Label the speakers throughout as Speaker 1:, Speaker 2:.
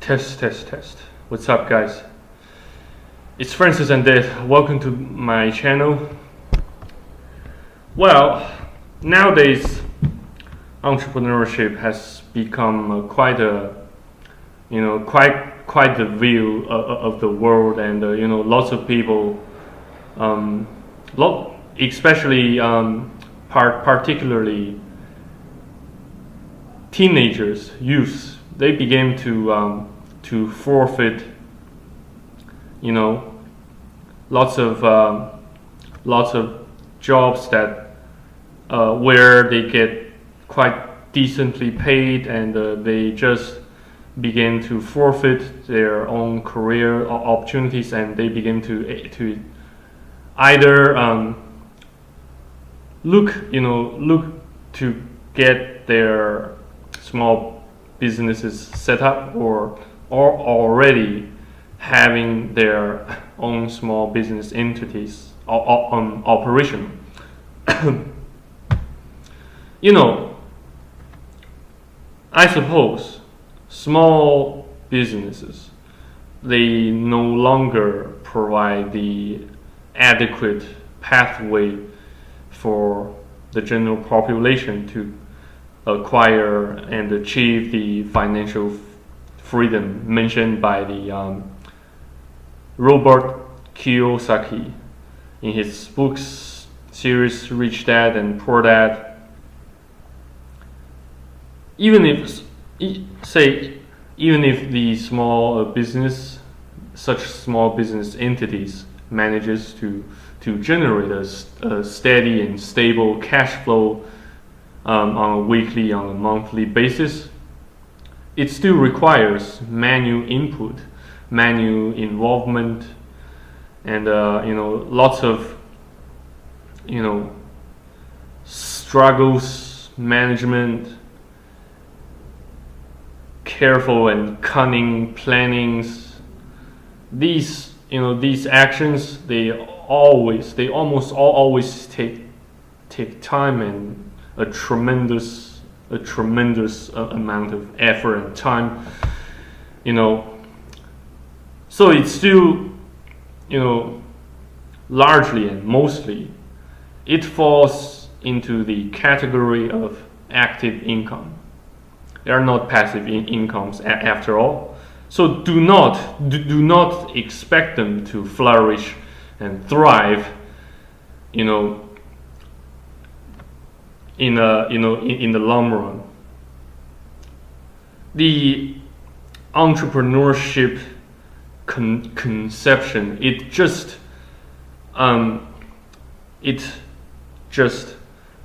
Speaker 1: Test, test, test. What's up, guys? It's Francis and Dave. Welcome to my channel. Well, nowadays, entrepreneurship has become quite the view of the world, and lots of people, especially particularly teenagers, youths. They begin to forfeit, lots of jobs that where they get quite decently paid, and they just begin to forfeit their own career opportunities, and they begin to either look to get their small businesses set up, or already having their own small business entities on operation. I suppose small businesses, they no longer provide the adequate pathway for the general population to acquire and achieve the financial freedom mentioned by the Robert Kiyosaki in his books series Rich Dad and Poor Dad. Even if the such small business entities manages to generate a steady and stable cash flow on a weekly, on a monthly basis, it still requires manual input, manual involvement, and lots of struggles, management, careful and cunning plannings. These actions, they almost always take time and a tremendous amount of effort and time, so it's still, largely and mostly, it falls into the category of active income. They are not passive incomes after all. So do not expect them to flourish and thrive, in the long run. The entrepreneurship conception, it just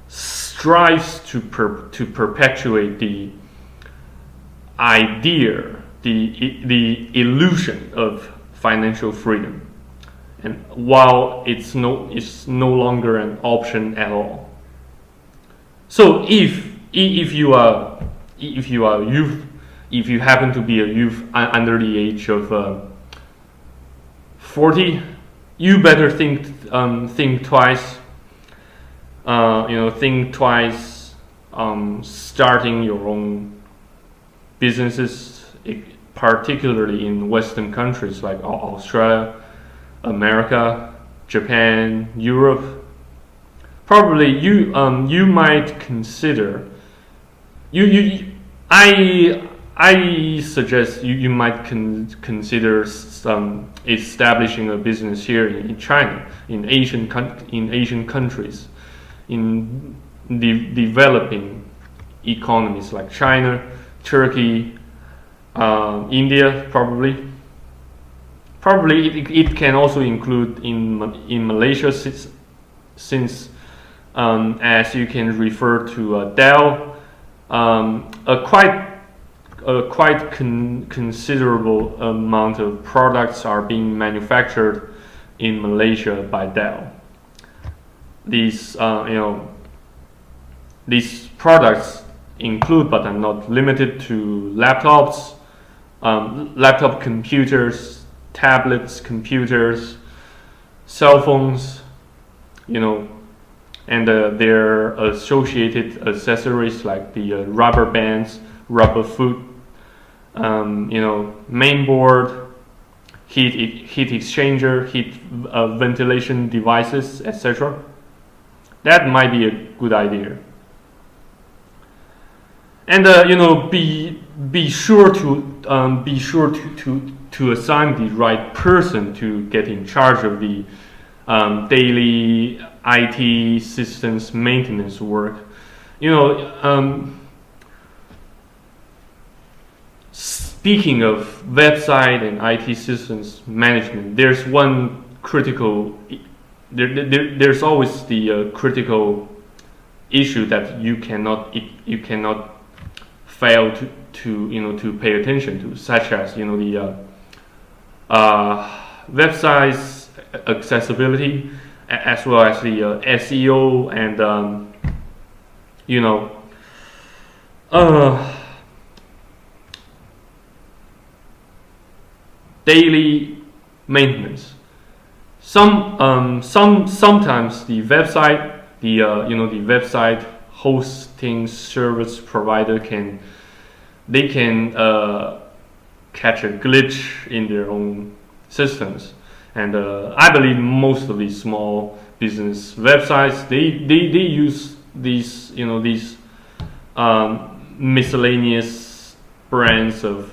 Speaker 1: strives to perpetuate the idea, the illusion of financial freedom, and while it's no longer an option at all. So if you are a youth, if you happen to be a youth under the age of 40, you better think twice. Think twice starting your own businesses, particularly in Western countries like Australia, America, Japan, Europe. Probably you might consider, I suggest you might consider establishing a business here in China, in Asian countries, in developing economies like China, Turkey, India. Probably it can also include in Malaysia, since as you can refer to Dell, a quite considerable amount of products are being manufactured in Malaysia by Dell. These products include, but are not limited to, laptops, laptop computers, tablets, computers, cell phones, and their associated accessories like the rubber bands, rubber foot, mainboard, heat exchanger, heat ventilation devices, etc. That might be a good idea. And be sure to assign the right person to get in charge of the daily IT systems maintenance work. Speaking of website and IT systems management, there's one critical. There's always the critical issue that you cannot fail to pay attention to, such as the website's accessibility, as well as the SEO and daily maintenance. Sometimes the website, the website hosting service provider can catch a glitch in their own systems, and I believe most of these small business websites they use these miscellaneous brands of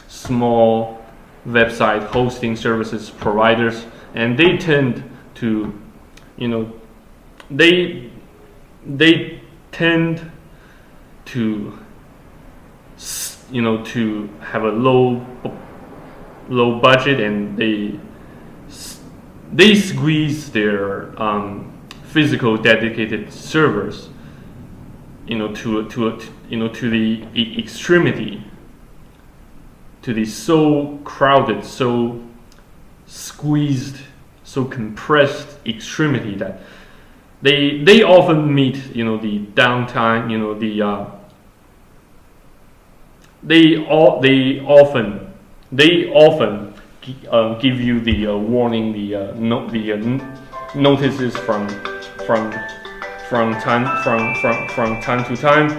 Speaker 1: small website hosting services providers, and they tend to they tend to to have a low budget, and they squeeze their physical dedicated servers to the extremity, to the so crowded, so squeezed, so compressed extremity that they often meet the downtime, they often give you the warning, the notices from time to time,